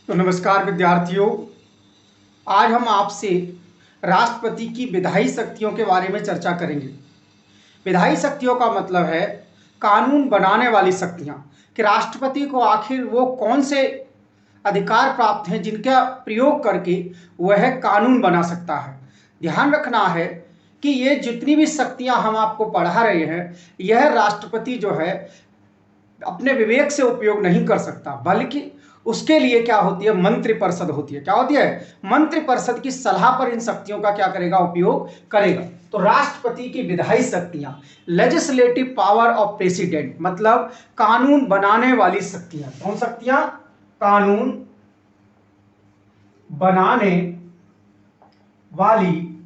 तो नमस्कार विद्यार्थियों, आज हम आपसे राष्ट्रपति की विधायी शक्तियों के बारे में चर्चा करेंगे। विधायी शक्तियों का मतलब है कानून बनाने वाली शक्तियां, कि राष्ट्रपति को आखिर वो कौन से अधिकार प्राप्त हैं जिनका प्रयोग करके वह कानून बना सकता है। ध्यान रखना है कि ये जितनी भी शक्तियां हम आपको पढ़ा रहे हैं, यह राष्ट्रपति जो है अपने विवेक से उपयोग नहीं कर सकता, बल्कि उसके लिए क्या होती है, मंत्रिपरिषद होती है। क्या होती है? मंत्रिपरिषद की सलाह पर इन शक्तियों का क्या करेगा, उपयोग करेगा। तो राष्ट्रपति की विधायी शक्तियां, लेजिस्लेटिव पावर ऑफ प्रेसिडेंट, मतलब कानून बनाने वाली शक्तियां। कौन शक्तियां? कानून बनाने वाली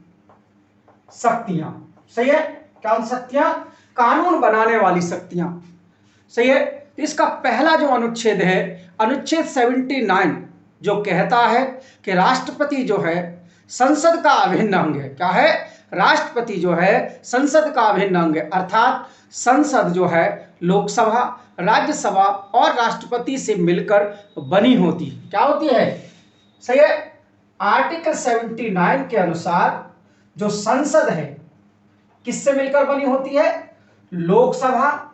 शक्तियां। सही है? कौन शक्तियां? कानून बनाने वाली शक्तियां। सही है? इसका पहला जो अनुच्छेद है, अनुच्छेद 79, जो कहता है कि राष्ट्रपति जो है संसद का अभिन्न अंग है। क्या है? राष्ट्रपति जो है संसद का अभिन्न अंग है, अर्थात संसद जो है लोकसभा, राज्यसभा और राष्ट्रपति से मिलकर बनी होती है। क्या होती है? सही है? आर्टिकल 79 के अनुसार जो संसद है किससे मिलकर बनी होती है? लोकसभा,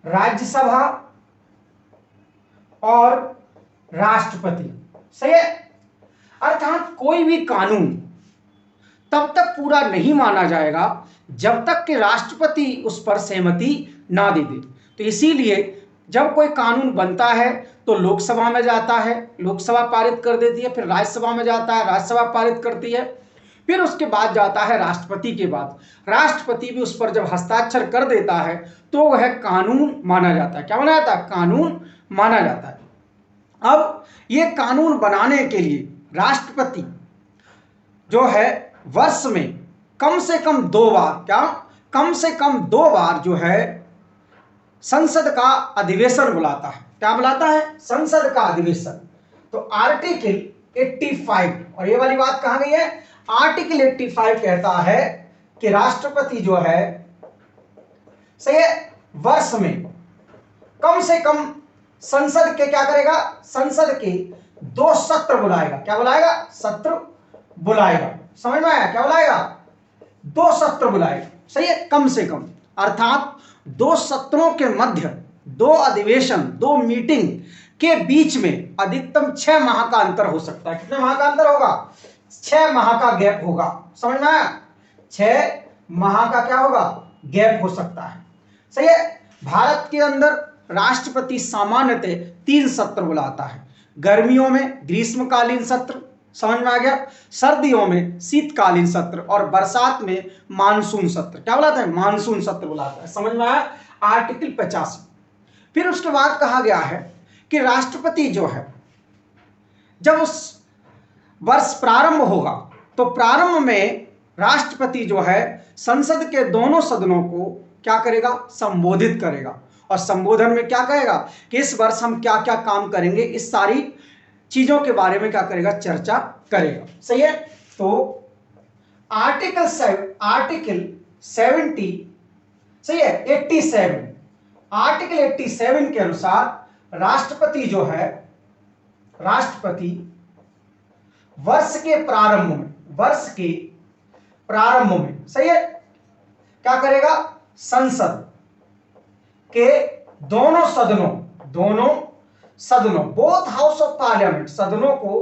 राज्यसभा और राष्ट्रपति। सही है? अर्थात कोई भी कानून तब तक पूरा नहीं माना जाएगा जब तक कि राष्ट्रपति उस पर सहमति ना दे दे। तो इसीलिए जब कोई कानून बनता है तो लोकसभा में जाता है, लोकसभा पारित कर देती है, फिर राज्यसभा में जाता है, राज्यसभा पारित करती है, फिर उसके बाद जाता है राष्ट्रपति के बाद। राष्ट्रपति भी उस पर जब हस्ताक्षर कर देता है तो वह कानून माना जाता है। क्या माना जाता है? कानून माना जाता है। अब यह कानून बनाने के लिए राष्ट्रपति जो है वर्ष में कम से कम 2 बार, क्या कम से कम 2 बार जो है संसद का अधिवेशन बुलाता है। क्या बुलाता है? संसद का अधिवेशन। तो आर्टिकल 85, और ये वाली बात कहां गई है? आर्टिकल 85 कहता है कि राष्ट्रपति जो है सही है वर्ष में कम से कम संसद के क्या करेगा? संसद के 2 सत्र बुलाएगा। क्या बुलाएगा? सत्र बुलाएगा। समझ में आया? क्या बुलाएगा? 2 सत्र बुलाएगा। सही है? कम से कम, अर्थात 2 सत्रों के मध्य 2 अधिवेशन, 2 मीटिंग के बीच में अधिकतम 6 माह का अंतर हो सकता है। कितने माह का अंतर होगा? 6 माह का गैप होगा। समझ में आया? 6 माह का क्या होगा? गैप हो सकता है। सही है? भारत के अंदर राष्ट्रपति सामान्यतः 3 सत्र बुलाता है। गर्मियों में ग्रीष्मकालीन सत्र, समझ में आ गया, सर्दियों में शीतकालीन सत्र और बरसात में मानसून सत्र। क्या बुलाता है? मानसून सत्र बुलाता है। समझ में आया? आर्टिकल 85। फिर उसके बाद कहा गया है कि राष्ट्रपति जो है जब उस वर्ष प्रारंभ होगा तो प्रारंभ में राष्ट्रपति जो है संसद के दोनों सदनों को क्या करेगा? संबोधित करेगा। और संबोधन में क्या कहेगा कि इस वर्ष हम क्या क्या काम करेंगे, इस सारी चीजों के बारे में क्या करेगा? चर्चा करेगा। सही है? तो आर्टिकल 70, सही है, 87, आर्टिकल 87 के अनुसार राष्ट्रपति जो है, राष्ट्रपति वर्ष के प्रारंभ में सही है क्या करेगा? संसद के दोनों सदनों बोथ हाउस ऑफ पार्लियामेंट, सदनों को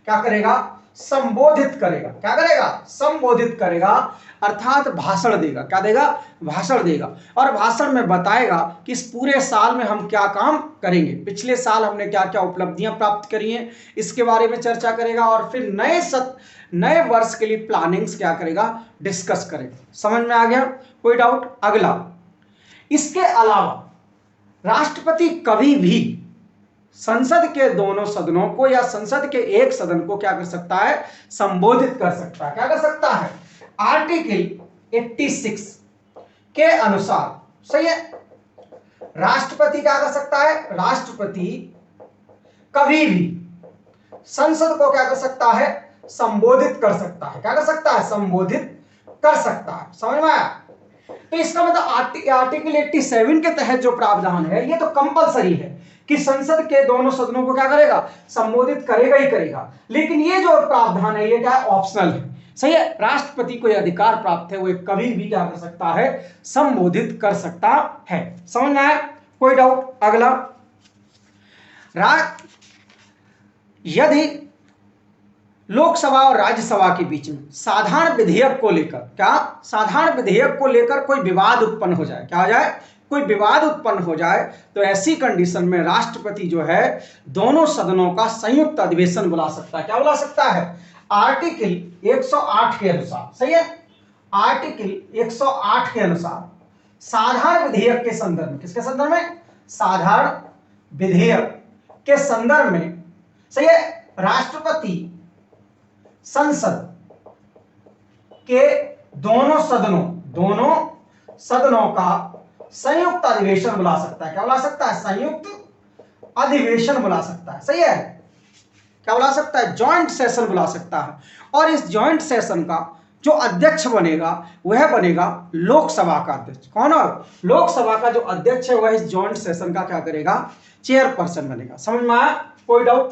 क्या करेगा? संबोधित करेगा। क्या करेगा? संबोधित करेगा, अर्थात भाषण देगा। क्या देगा? भाषण देगा। और भाषण में बताएगा कि इस पूरे साल में हम क्या काम करेंगे, पिछले साल हमने क्या क्या उपलब्धियां प्राप्त करी हैं, इसके बारे में चर्चा करेगा। और फिर नए वर्ष के लिए प्लानिंग्स क्या करेगा? डिस्कस करेगा। समझ में आ गया? कोई डाउट? अगला, इसके अलावा राष्ट्रपति कभी भी संसद के दोनों सदनों को या संसद के एक सदन को क्या कर सकता है? संबोधित कर सकता है। क्या कर सकता है? आर्टिकल 86 के अनुसार, सही है, राष्ट्रपति क्या कर सकता है? राष्ट्रपति कभी भी संसद को क्या कर सकता है? संबोधित कर सकता है। क्या कर सकता है? संबोधित कर सकता है। समझ में आया? तो इसका मतलब आर्टिकल 87 के तहत जो प्रावधान है ये तो कंपलसरी है कि संसद के दोनों सदनों को क्या करेगा, संबोधित करेगा ही करेगा। लेकिन ये जो प्रावधान है ये क्या है, ऑप्शनल है। सही है, राष्ट्रपति को यह अधिकार प्राप्त है, वो कभी भी क्या कर सकता है, संबोधित कर सकता है। समझ में आया, कोई डाउट? अगला, यदि लोकसभा और राज्यसभा के बीच में साधारण विधेयक को लेकर, क्या साधारण विधेयक को लेकर कोई विवाद उत्पन्न हो जाए, क्या हो जाए, कोई विवाद उत्पन्न हो जाए, तो ऐसी कंडीशन में राष्ट्रपति जो है दोनों सदनों का संयुक्त अधिवेशन बुला सकता है। क्या बुला सकता है? आर्टिकल 108 के अनुसार। सही है, आर्टिकल 108 के अनुसार साधारण विधेयक के संदर्भ में, किसके संदर्भ में, साधारण विधेयक के संदर्भ में, सही है, राष्ट्रपति संसद के दोनों सदनों का संयुक्त अधिवेशन बुला सकता है। क्या बुला सकता है? संयुक्त अधिवेशन बुला सकता है। सही है, क्या बुला सकता है? जॉइंट सेशन बुला सकता है। और इस जॉइंट सेशन का जो अध्यक्ष बनेगा वह बनेगा लोकसभा का अध्यक्ष। कौन? और लोकसभा का जो अध्यक्ष है वह इस जॉइंट सेशन का क्या करेगा, चेयरपर्सन बनेगा। समझ में आया, कोई डाउट?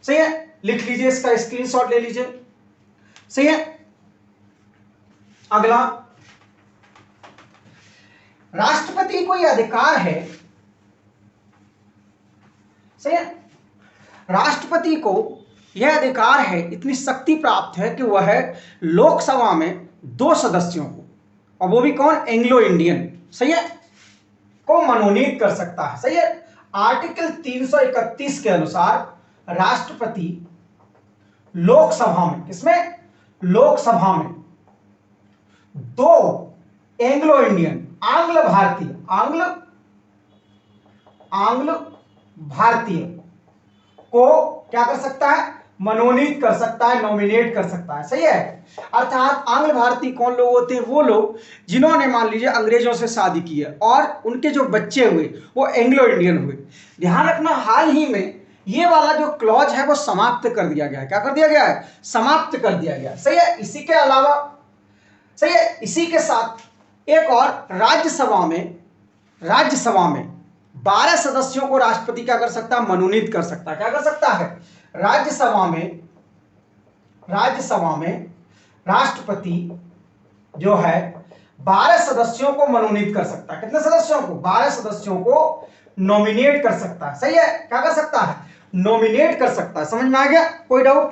सही है, लिख लीजिए, इसका स्क्रीनशॉट ले लीजिए। सही है, अगला, राष्ट्रपति को यह अधिकार है, सही है, राष्ट्रपति को यह अधिकार है, इतनी शक्ति प्राप्त है कि वह लोकसभा में 2 सदस्यों को, और वो भी कौन, एंग्लो इंडियन, सही है, को मनोनीत कर सकता है। सही है, आर्टिकल 331 के अनुसार राष्ट्रपति लोकसभा में, किसमें, लोकसभा में 2 एंग्लो इंडियन, आंग्ल भारतीय को क्या कर सकता है, मनोनीत कर सकता है, नॉमिनेट कर सकता है। सही है, अर्थात आंग्ल भारतीय कौन लोग होते हैं, वो लोग जिन्होंने मान लीजिए अंग्रेजों से शादी की है और उनके जो बच्चे हुए वो एंग्लो इंडियन हुए। ध्यान रखना, हाल ही में ये वाला जो क्लॉज है वो समाप्त कर दिया गया है। क्या कर दिया गया है? समाप्त कर दिया गया है। सही है, इसी के अलावा, सही है, इसी के साथ एक और, राज्यसभा में 12 सदस्यों को राष्ट्रपति क्या कर सकता है, मनोनीत कर सकता है। क्या कर सकता है? राज्यसभा में राष्ट्रपति जो है 12 सदस्यों को मनोनीत कर सकता है। कितने सदस्यों को? 12 सदस्यों को नॉमिनेट कर सकता है। सही है, क्या कर सकता है, नॉमिनेट कर सकता है। समझ में आ गया, कोई डाउट?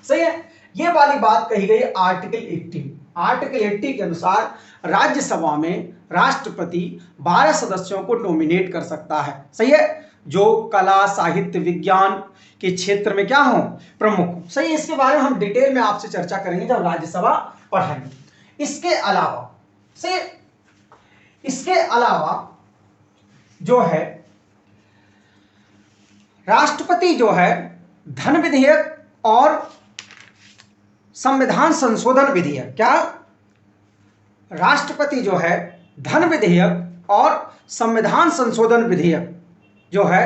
सही है, ये वाली बात कही गई आर्टिकल 80। आर्टिकल 80 के अनुसार राज्यसभा में राष्ट्रपति 12 सदस्यों को नॉमिनेट कर सकता है। सही है, जो कला, साहित्य, विज्ञान के क्षेत्र में क्या हो, प्रमुख। सही है, इसके बारे में हम डिटेल में आपसे चर्चा करेंगे जब राज्यसभा पढ़ेंगे। इसके अलावा, सही, इसके अलावा जो है राष्ट्रपति जो है धन विधेयक और संविधान संशोधन विधेयक, क्या राष्ट्रपति जो है धन विधेयक और संविधान संशोधन विधेयक जो है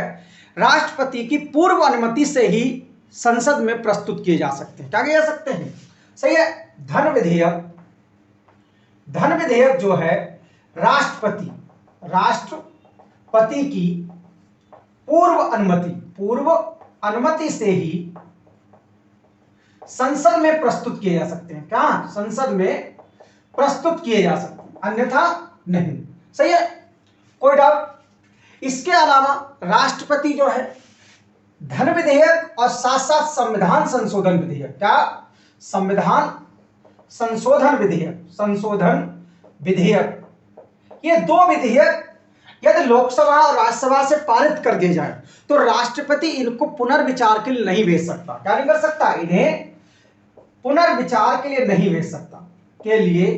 राष्ट्रपति की पूर्व अनुमति से ही संसद में प्रस्तुत किए जा सकते हैं। क्या किए जा सकते हैं? सही है, धन विधेयक जो है राष्ट्रपति की पूर्व अनुमति से ही संसद में प्रस्तुत किए जा सकते हैं। क्या? संसद में प्रस्तुत किए जा सकते हैं, अन्यथा नहीं। सही है, कोई डाउट? इसके अलावा राष्ट्रपति जो है धन विधेयक और साथ साथ संविधान संशोधन विधेयक, क्या संविधान संशोधन विधेयक, ये 2 विधेयक यदि लोकसभा और राज्यसभा से पारित कर दिए जाए तो राष्ट्रपति इनको पुनर्विचार के लिए नहीं भेज सकता। क्या नहीं कर सकता? इन्हें पुनर्विचार के लिए नहीं भेज सकता, के लिए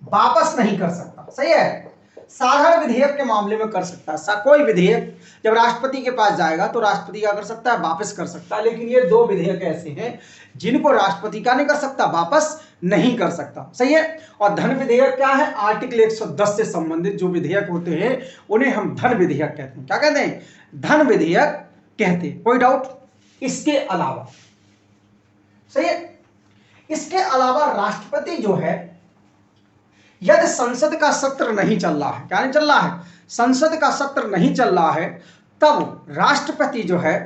वापस नहीं कर सकता। सही है, साधारण विधेयक के मामले में कर सकता है। कोई विधेयक जब राष्ट्रपति के पास जाएगा तो राष्ट्रपति क्या कर सकता है? वापस कर सकता है। लेकिन ये 2 विधेयक ऐसे हैं जिनको राष्ट्रपति क्या नहीं कर सकता? वापस नहीं कर सकता। सही है, और धन विधेयक क्या है? आर्टिकल 110 से संबंधित जो विधेयक होते हैं उन्हें हम धन विधेयक कहते हैं। क्या कहते हैं? धन विधेयक कहते हैं। कोई डाउट? इसके अलावा, सही है, इसके अलावा राष्ट्रपति जो है यदि संसद का सत्र नहीं चल रहा है, क्या नहीं चल रहा है? संसद का सत्र नहीं चल रहा है तब राष्ट्रपति जो है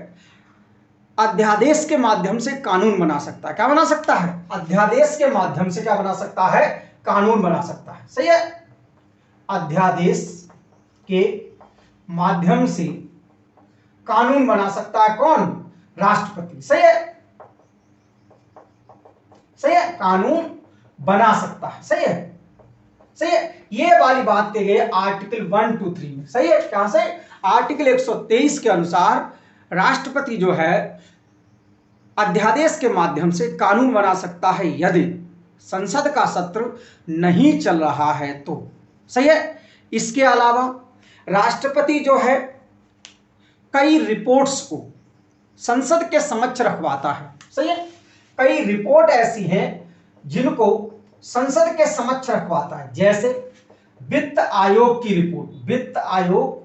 अध्यादेश के माध्यम से कानून बना सकता है। क्या बना सकता है? अध्यादेश के माध्यम से क्या बना सकता है? कानून बना सकता है। सही है, अध्यादेश के माध्यम से कानून बना सकता है कौन? राष्ट्रपति। सही है, सही है, कानून बना सकता है। सही है, सही है, ये वाली बात कही गई आर्टिकल 1, 2, 3 में। सही है, क्या से? आर्टिकल 123 के अनुसार राष्ट्रपति जो है अध्यादेश के माध्यम से कानून बना सकता है यदि संसद का सत्र नहीं चल रहा है तो। सही है, इसके अलावा राष्ट्रपति जो है कई रिपोर्ट्स को संसद के समक्ष रखवाता है। सही है, कई रिपोर्ट ऐसी हैं जिनको संसद के समक्ष रखवाता है, जैसे वित्त आयोग की रिपोर्ट, वित्त आयोग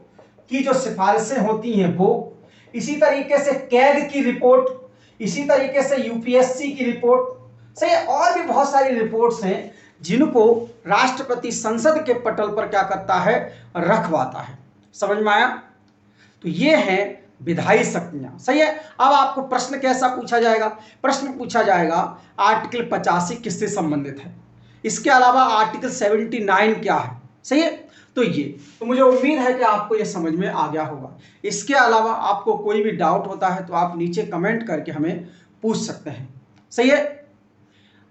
की जो सिफारिशें होती हैं वो, इसी तरीके से कैग की रिपोर्ट, इसी तरीके से यूपीएससी की रिपोर्ट। सही है, और भी बहुत सारी रिपोर्ट्स हैं जिनको राष्ट्रपति संसद के पटल पर क्या करता है? रखवाता है। समझ में आया? तो ये है विधायी शक्तियां। सही है, अब आपको प्रश्न कैसा पूछा जाएगा? प्रश्न पूछा जाएगा आर्टिकल 85 किससे संबंधित है, इसके अलावा आर्टिकल 79 क्या है। सही है, तो ये तो मुझे उम्मीद है कि आपको ये समझ में आ गया होगा। इसके अलावा आपको कोई भी डाउट होता है तो आप नीचे कमेंट करके हमें पूछ सकते हैं। सही है,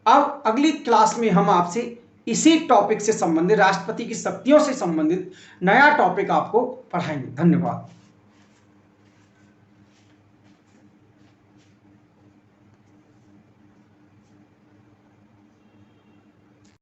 अब अगली क्लास में हम आपसे इसी टॉपिक से संबंधित, राष्ट्रपति की शक्तियों से संबंधित नया टॉपिक आपको पढ़ाएंगे। धन्यवाद।